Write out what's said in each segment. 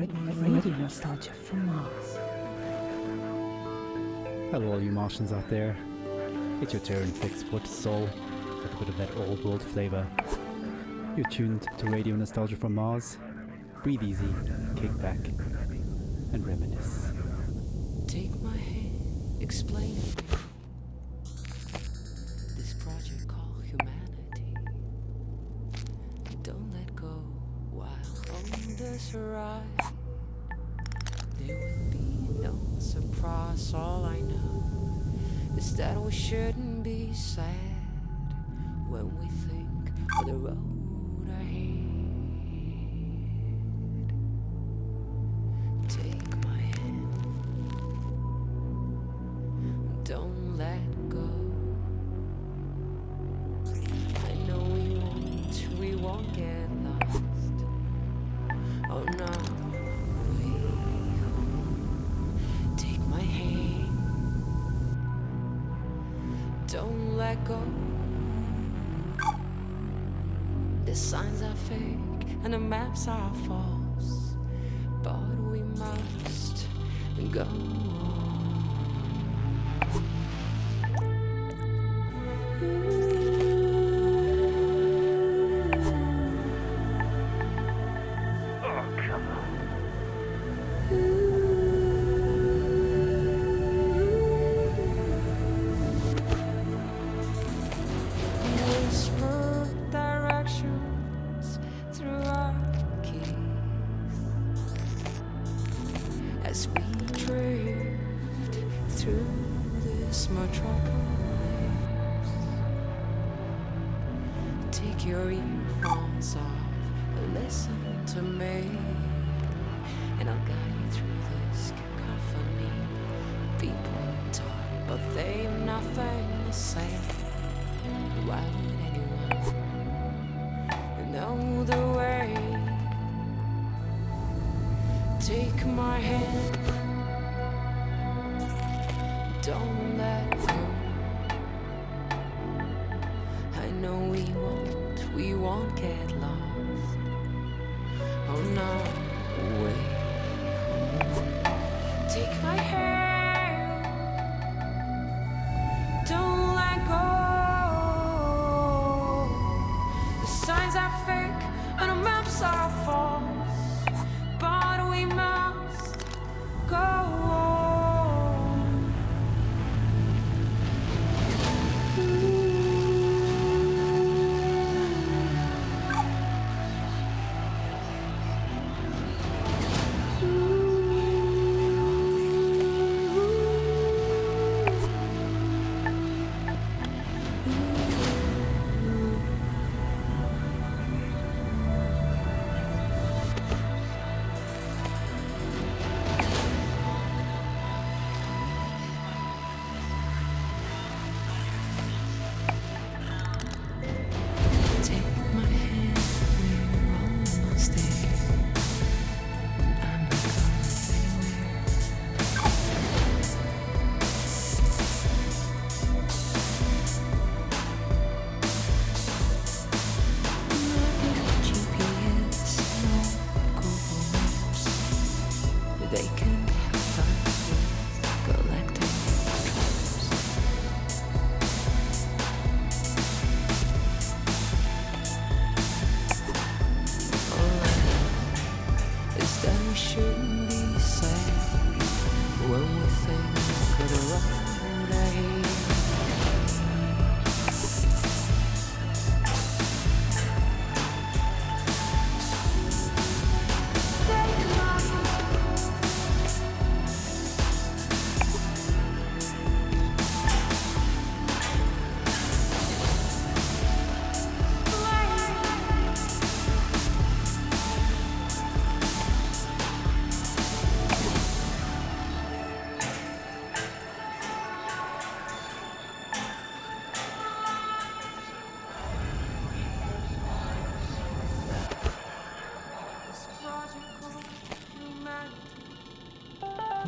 Radio nostalgia from Mars. Hello all you Martians out there. It's your Terran fix for the soul with a bit of that old world flavour. You're tuned to Radio Nostalgia from Mars. Breathe easy, kick back and reminisce. Take my hand, explain to me this project called humanity. Don't let go while on this ride. There will be no surprise. All I know is that we shouldn't be sad when we think of the road ahead. Take my hand, don't let go. I know we won't get lost. Oh no. Don't let go. The signs are fake and the maps are false, but we must go on.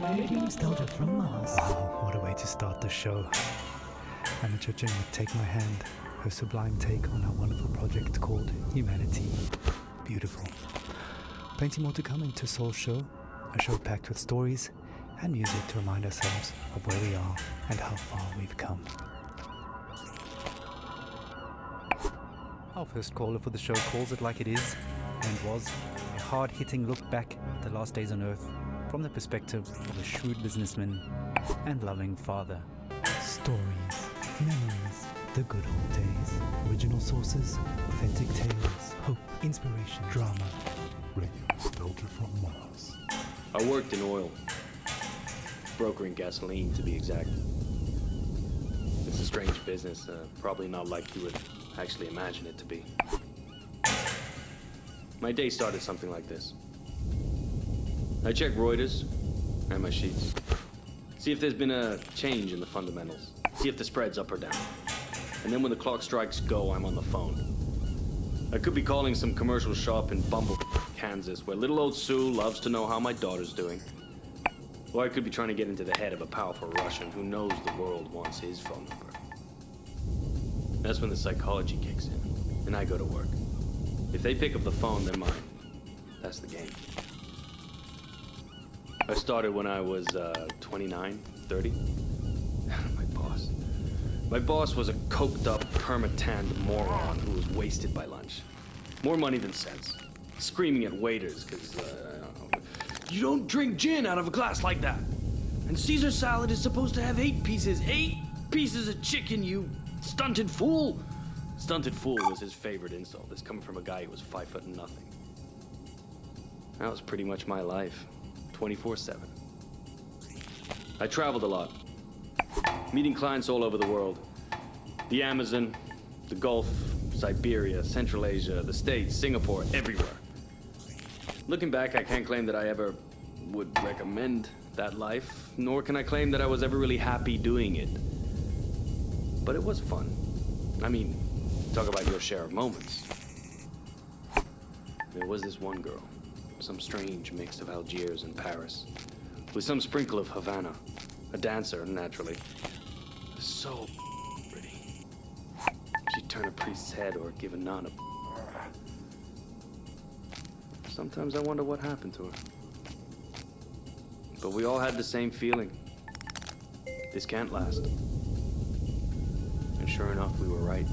Radio nostalgia from Mars. Oh, what a way to start the show. I'm judging with Take My Hand, her sublime take on our wonderful project called Humanity. Beautiful. Plenty more to come into Soul Show, a show packed with stories and music to remind ourselves of where we are and how far we've come. Our first caller for the show calls it like it is, and was a hard-hitting look back at the last days on Earth from the perspective of a shrewd businessman and loving father. Stories, memories, the good old days, original sources, authentic tales, hope, inspiration, drama. Radio nostalgia from Mars. I worked in oil, brokering gasoline to be exact. It's a strange business, probably not like you would actually imagine it to be. My day started something like this. I check Reuters and my sheets. See if there's been a change in the fundamentals. See if the spread's up or down. And then when the clock strikes go, I'm on the phone. I could be calling some commercial shop in Bumble, Kansas, where little old Sue loves to know how my daughter's doing. Or I could be trying to get into the head of a powerful Russian who knows the world wants his phone number. That's when the psychology kicks in, and I go to work. If they pick up the phone, they're mine. That's the game. I started when I was 29, 30. My boss was a coked-up, perma-tanned moron who was wasted by lunch. More money than sense. Screaming at waiters because, you don't drink gin out of a glass like that. And Caesar salad is supposed to have 8 pieces. 8 pieces of chicken, you stunted fool. Stunted fool was his favorite insult. This coming from a guy who was 5'0". That was pretty much my life. 24/7. I traveled a lot, meeting clients all over the world. The Amazon, the Gulf, Siberia, Central Asia, the States, Singapore, everywhere. Looking back, I can't claim that I ever would recommend that life, nor can I claim that I was ever really happy doing it. But it was fun. I mean, talk about your share of moments. There was this one girl, some strange mix of Algiers and Paris, with some sprinkle of Havana, a dancer, naturally. So pretty. She'd turn a priest's head or give a nun a... Sometimes I wonder what happened to her. But we all had the same feeling. This can't last. And sure enough, we were right.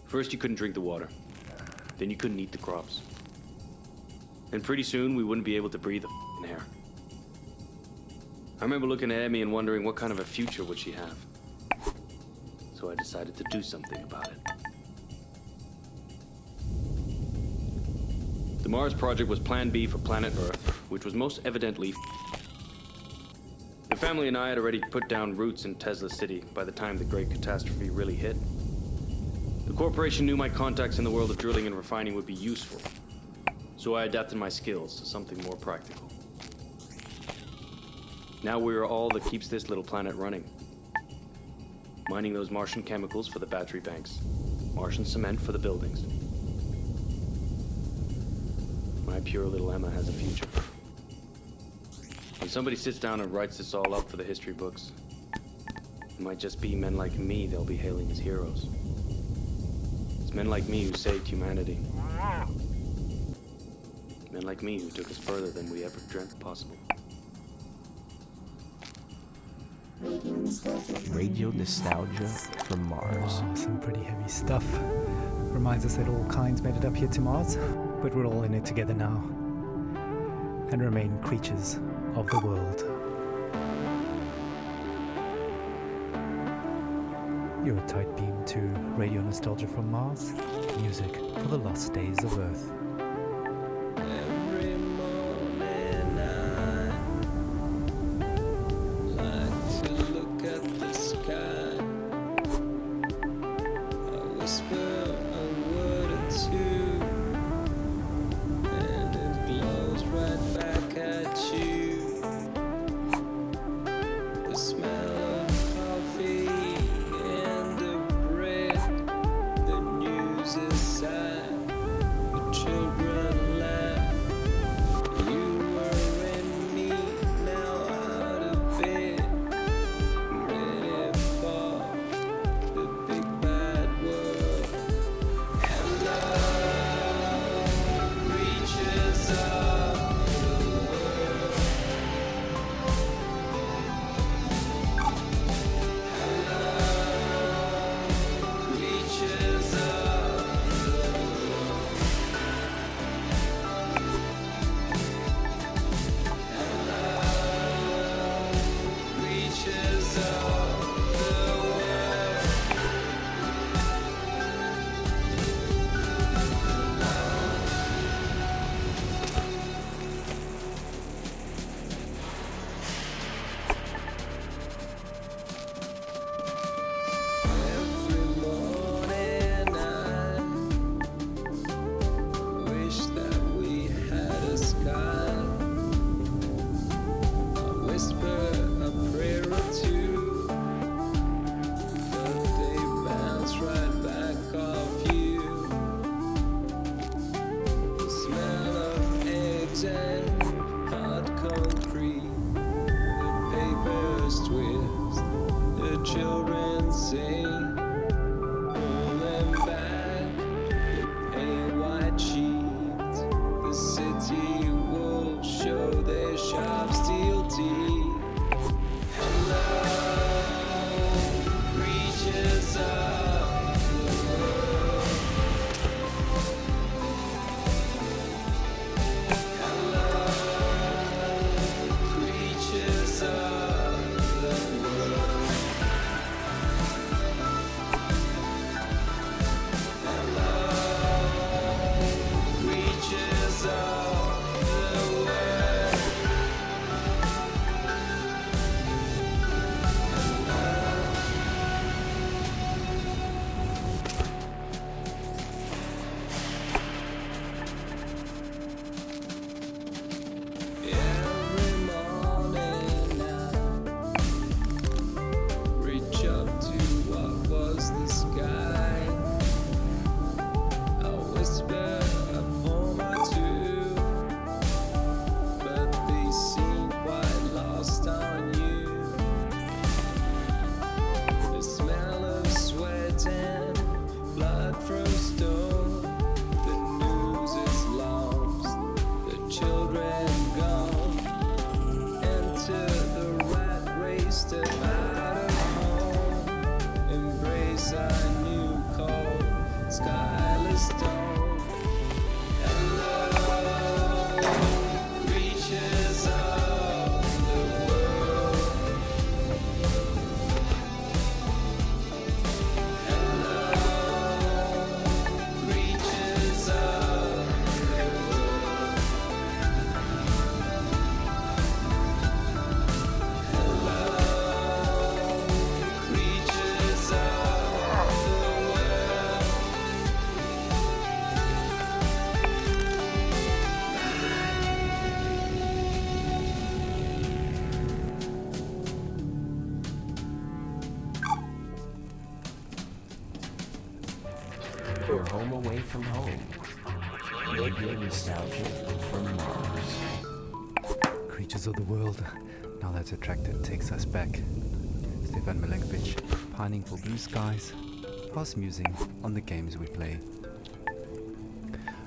First, you couldn't drink the water. Then you couldn't eat the crops. And pretty soon, we wouldn't be able to breathe the air. I remember looking at Emmy and wondering what kind of a future would she have. So I decided to do something about it. The Mars project was Plan B for planet Earth, which was most evidently The family and I had already put down roots in Tesla City by the time the great catastrophe really hit. The corporation knew my contacts in the world of drilling and refining would be useful, so I adapted my skills to something more practical. Now we are all that keeps this little planet running. Mining those Martian chemicals for the battery banks, Martian cement for the buildings. My pure little Emma has a future. When somebody sits down and writes this all up for the history books, it might just be men like me they'll be hailing as heroes. It's men like me who saved humanity. Men like me who took us further than we ever dreamt possible. Radio nostalgia from Mars. Wow, some pretty heavy stuff. Reminds us that all kinds made it up here to Mars, but we're all in it together now, and remain creatures of the world. You're a tight beam to Radio Nostalgia from Mars, music for the lost days of Earth. Every morning I like to look at the sky. I whisper a word or two, and it glows right back at you. The smell of coffee and the bread, the news is sad, the children laugh. You were in me, now out of bed, ready for the big bad world. whisper a poem or two, but they seem quite lost on you. The smell of sweat and blood from stone. The news is lost, the children gone. Enter the rat race, step out of home. Embrace our new cold, skyless dawn. Hello, creatures of the world. Hello, creatures of the world. Hello, creatures of the world. Your home away from home. Radio nostalgia from Mars. Creatures of the world. Now that Attracted takes us back. Stefan Milenkovic, pining for blue skies, past musing on the games we play.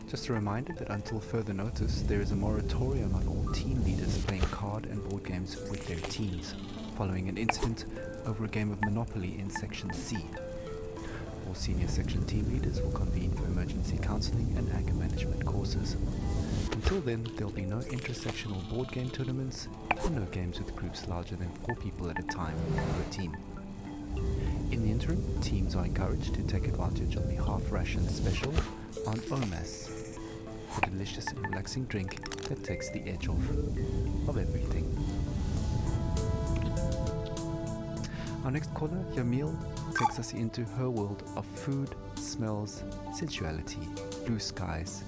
Just a reminder that until further notice, there is a moratorium on all team leaders playing card and board games with their teams, following an incident over a game of Monopoly in Section C. All senior section team leaders will convene for emergency counseling and anger management courses. Until then, there'll be no intersectional board game tournaments and no games with groups larger than 4 people at a time per team. In the interim, teams are encouraged to take advantage of the half ration special on OMAS, a delicious and relaxing drink that takes the edge off of everything. Our next caller, Yamil, takes us into her world of food, smells, sensuality, blue skies,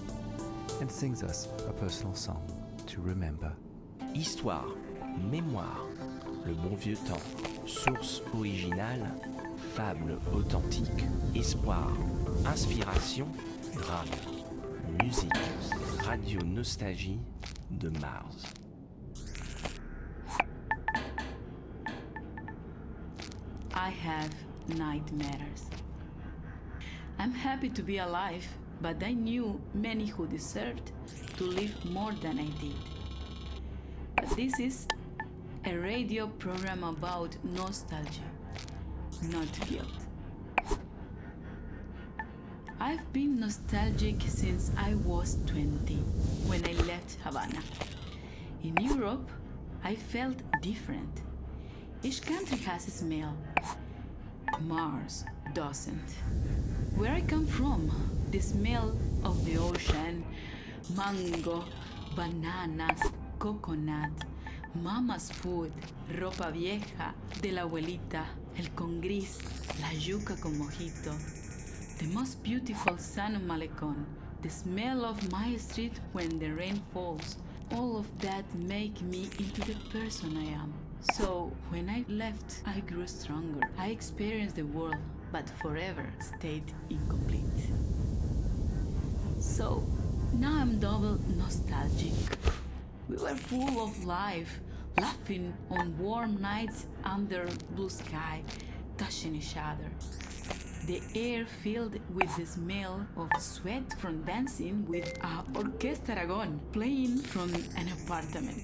and sings us a personal song to remember. Histoire, mémoire, le bon vieux temps, source originale, fable authentique, espoir, inspiration, drame, musique, radio nostalgie de Mars. I have nightmares. I'm happy to be alive, but I knew many who deserved to live more than I did. But this is a radio program about nostalgia, not guilt. I've been nostalgic since I was 20, when I left Havana. In Europe, I felt different. Each country has a smell. Mars doesn't. Where I come from, the smell of the ocean, mango, bananas, coconut, mama's food, ropa vieja de la abuelita, el con gris, la yuca con mojito, the most beautiful sun of Malecon, the smell of my street when the rain falls, all of that make me into the person I am. So when I left, I grew stronger. I experienced the world, but forever stayed incomplete. So now I'm double nostalgic. We were full of life, laughing on warm nights under blue sky, touching each other. The air filled with the smell of sweat from dancing with a Orquesta Aragon playing from an apartment.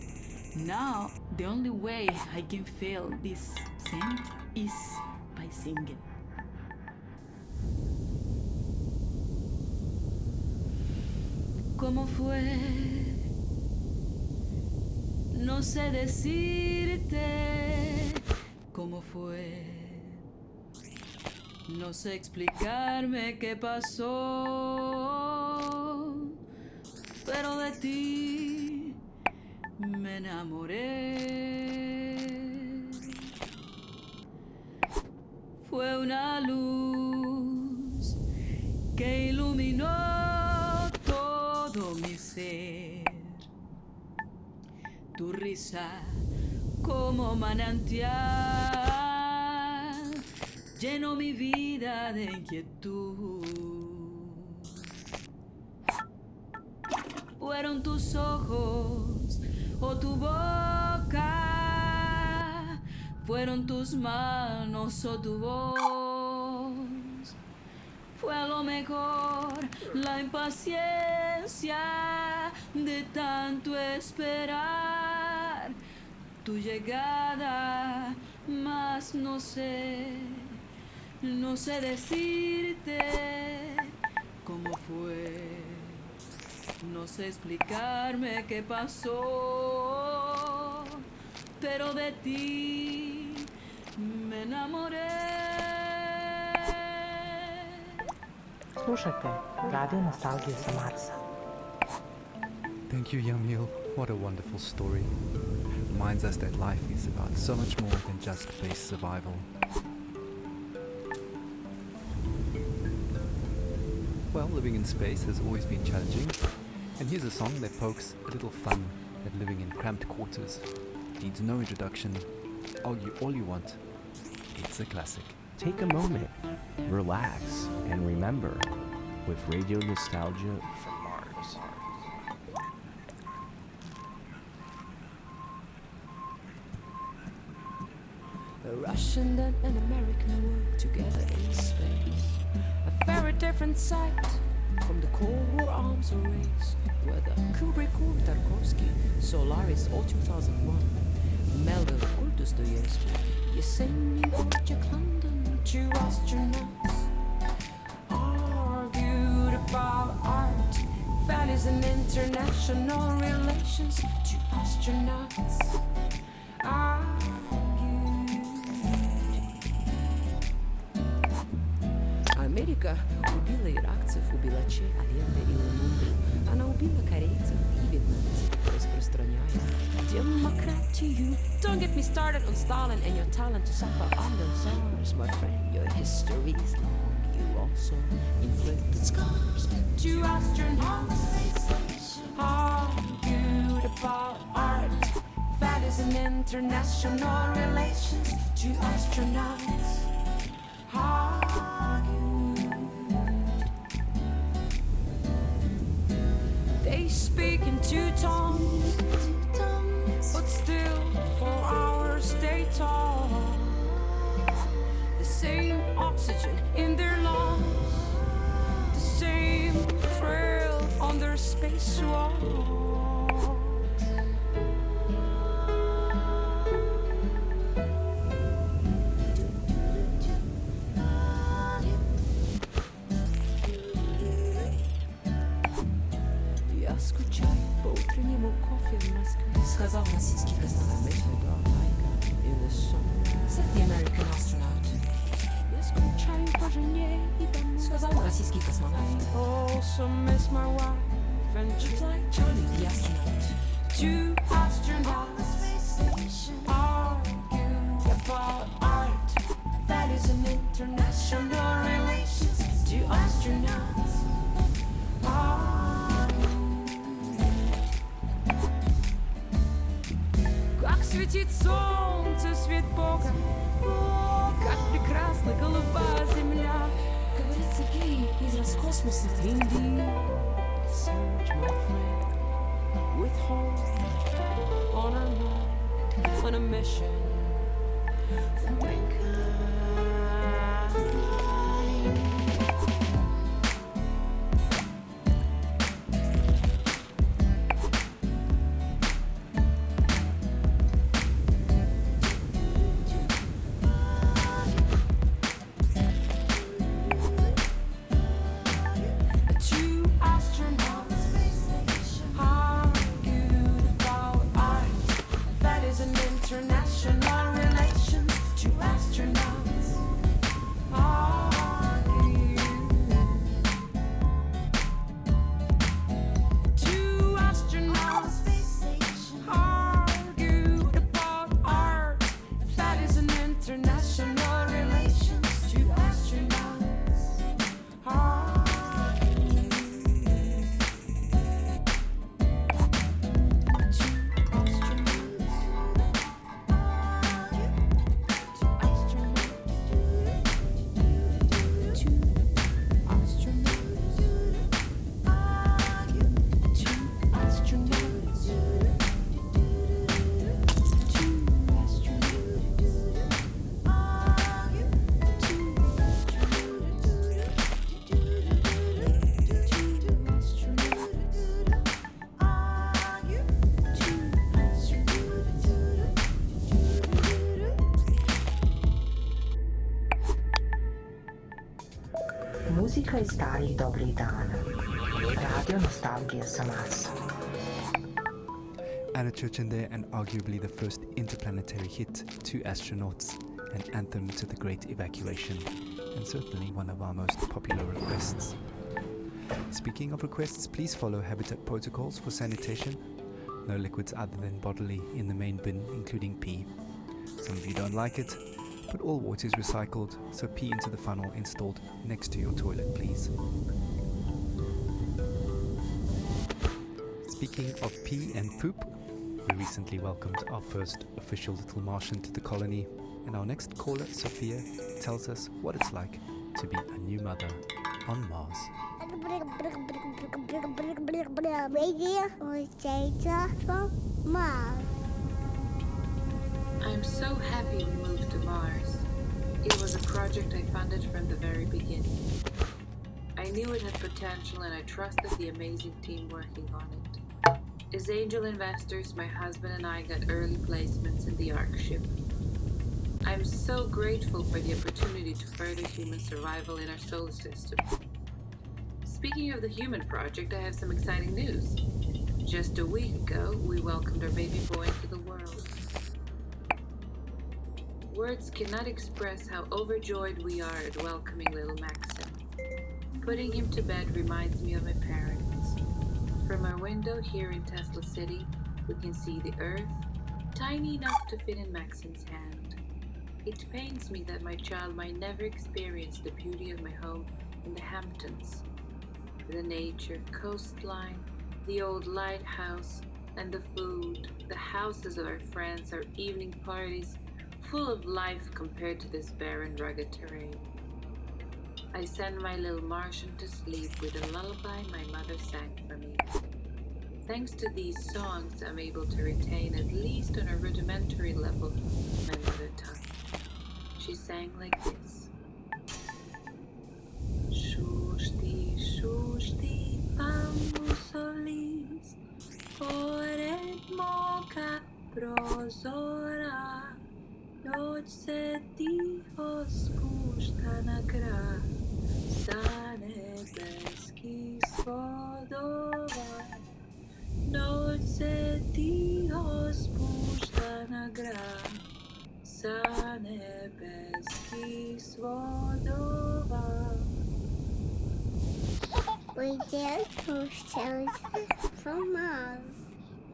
Now, the only way I can feel this scent is by singing. ¿Cómo fue? No sé decirte cómo fue. No sé explicarme qué pasó, pero de ti me enamoré. Fue una luz que iluminó todo mi ser. Tu risa como manantial llenó mi vida de inquietud. fueron tus ojos o tu boca, fueron tus manos o tu voz. Fue a lo mejor la impaciencia de tanto esperar tu llegada, mas no sé decirte cómo fue, no sé explicarme qué pasó, pero de ti me enamoré. Slušajte Radio Nostalgiju sa Marsa. Thank you, Yamil. What a wonderful story. Reminds us that life is about so much more than just base survival. Well, living in space has always been challenging, and here's a song that pokes a little fun at living in cramped quarters. Needs no introduction. Argue all you want. It's a classic. Take a moment, relax, and remember with Radio Nostalgia from Mars. A Russian and an American work together in space. A very different sight from the Cold War arms race, whether Kubrick or Tarkovsky, Solaris or 2001, Melville or Dostoevsky, Yassin or Jack London, two astronauts argued about art, values and international relations. Two astronauts Америка убила иракцев, убила Че, Аленда и Лумумбу. Она убила корейцев и вьетнамцев, распространяя демократию. Don't get me started on Stalin and your talent to suffer under SARS, my friend. Your history is long. You also inflicted scars. Two astronauts argued about art, values and international relations. Two astronauts they speak in two tongues, but still 4 hours they talk. The same oxygen in their lungs, the same thrill on their spacewalk. Сказал российский космонавт in the summer. Said the American astronaut. Я скучаю по жене и домой. Сказал российский космонавт. Also miss my wife and replied Charlie the astronaut. Two astronauts argue about art, values and international relations. Two astronauts светит солнце, свет Бога, как прекрасна голубая земля. Говорит Сергей из Роскосмоса. Indeed, search my friend, with hope on our mind, on a mission for mankind. International starih dobrih dana. Radio nostalgije sa Marsa. Anna Churchinder, and arguably the first interplanetary hit, Two Astronauts, an anthem to the Great Evacuation, and certainly one of our most popular requests. Speaking of requests, please follow Habitat protocols for sanitation. No liquids other than bodily in the main bin, including pee. Some of you don't like it, but all water is recycled, so pee into the funnel installed next to your toilet, please. Speaking of pee and poop, we recently welcomed our first official little Martian to the colony, and our next caller, Sophia, tells us what it's like to be a new mother on Mars. From Mars. I'm so happy we moved to Mars. It was a project I funded from the very beginning. I knew it had potential and I trusted the amazing team working on it. As angel investors, my husband and I got early placements in the ARC ship. I'm so grateful for the opportunity to further human survival in our solar system. Speaking of the human project, I have some exciting news. Just a week ago, we welcomed our baby boy into the world. Words cannot express how overjoyed we are at welcoming little Maxim. Putting him to bed reminds me of my parents. From our window here in Tesla City, we can see the Earth, tiny enough to fit in Maxim's hand. It pains me that my child might never experience the beauty of my home in the Hamptons. The nature, coastline, the old lighthouse, and the food, the houses of our friends, our evening parties, full of life compared to this barren, rugged terrain. I send my little Martian to sleep with a lullaby my mother sang for me. Thanks to these songs, I'm able to retain, at least on a rudimentary level, my mother tongue. She sang like this. Shushti, pamusolis, pored moka prozora, noć se tiho spušta na grad, sa nebeskih svodova. Noć se tiho spušta na grad, sa nebeskih svodova. We did push from Mars.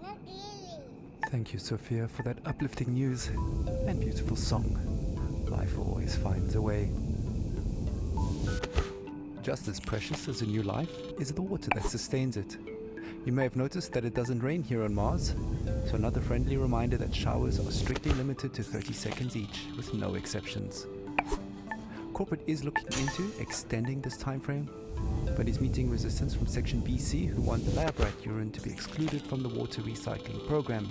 Not really. Thank you, Sophia, for that uplifting news and beautiful song. Life always finds a way. Just as precious as a new life is the water that sustains it. You may have noticed that it doesn't rain here on Mars, so another friendly reminder that showers are strictly limited to 30 seconds each, with no exceptions. Corporate is looking into extending this time frame, but is meeting resistance from Section BC, who want the lab rat urine to be excluded from the water recycling program,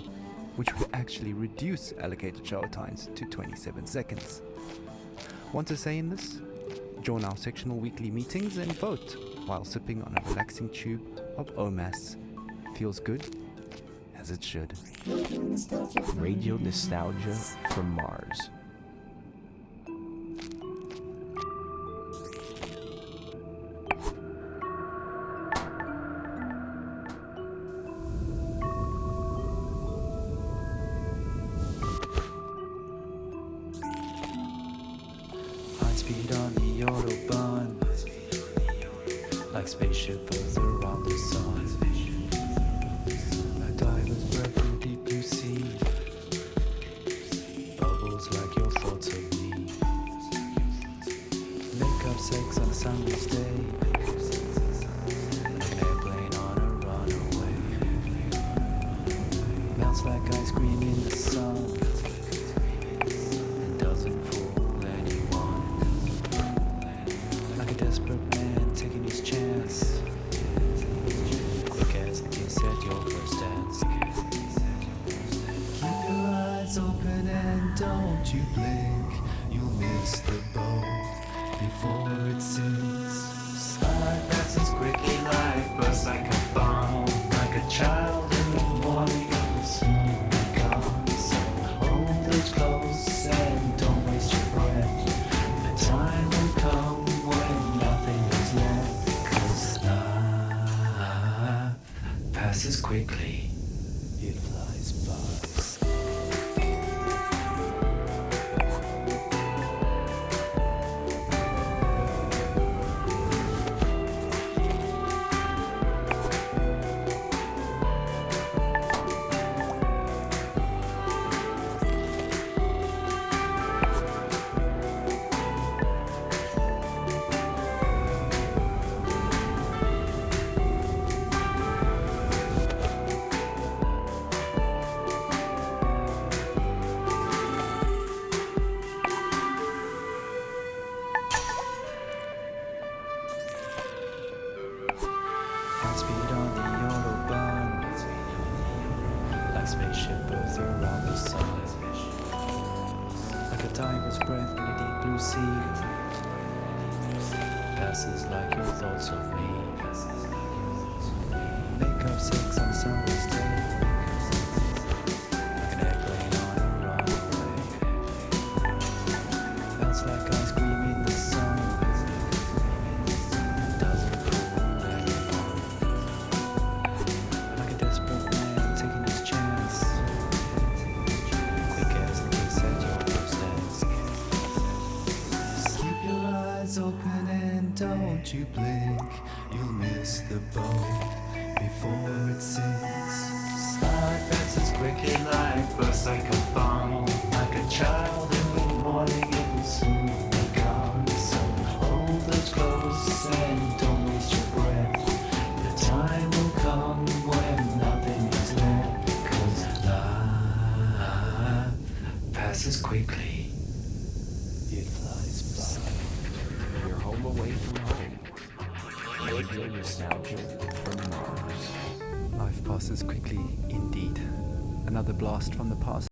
which would actually reduce allocated shower times to 27 seconds. Want to say in this? Join our sectional weekly meetings and vote while sipping on a relaxing tube of OMAS. Feels good, as it should. Radio nostalgia from Mars. Speed on the Autobahn, like spaceship birds around the sun. A diver's breath in deep blue sea, bubbles like your thoughts of me. Make up sex on a summer's day, an airplane on a runaway. Melts like ice cream in the sun. Desperate man taking his chance, quick as a kiss at your first dance. Keep your eyes open and don't you blink, you'll miss the boat before it sinks. Sky passes quickly, life bursts like a bomb, like a child in the morning, it will soon be gone. So hold it close and don't waste your breath, the time will come when nothing is left. passes quickly. It flies by. Speed on the Autobahn, like spaceship both around the sun, like a tiger's breath in a deep blue sea, passes like your thoughts of me. Make up sex on summer's day, like an airplane on a runway. Melts like ice cream in the sun. Open and don't you blink, you'll miss the boat before it sinks. Slide passes quickly like bursts like a bomb, like a child in the morning it will soon be gone. So hold it close and don't waste your breath. The time will come when nothing is left, 'cause life passes quickly. It flies by. You're home away from home. Radio nostalgia from Mars. Life passes quickly indeed. Another blast from the past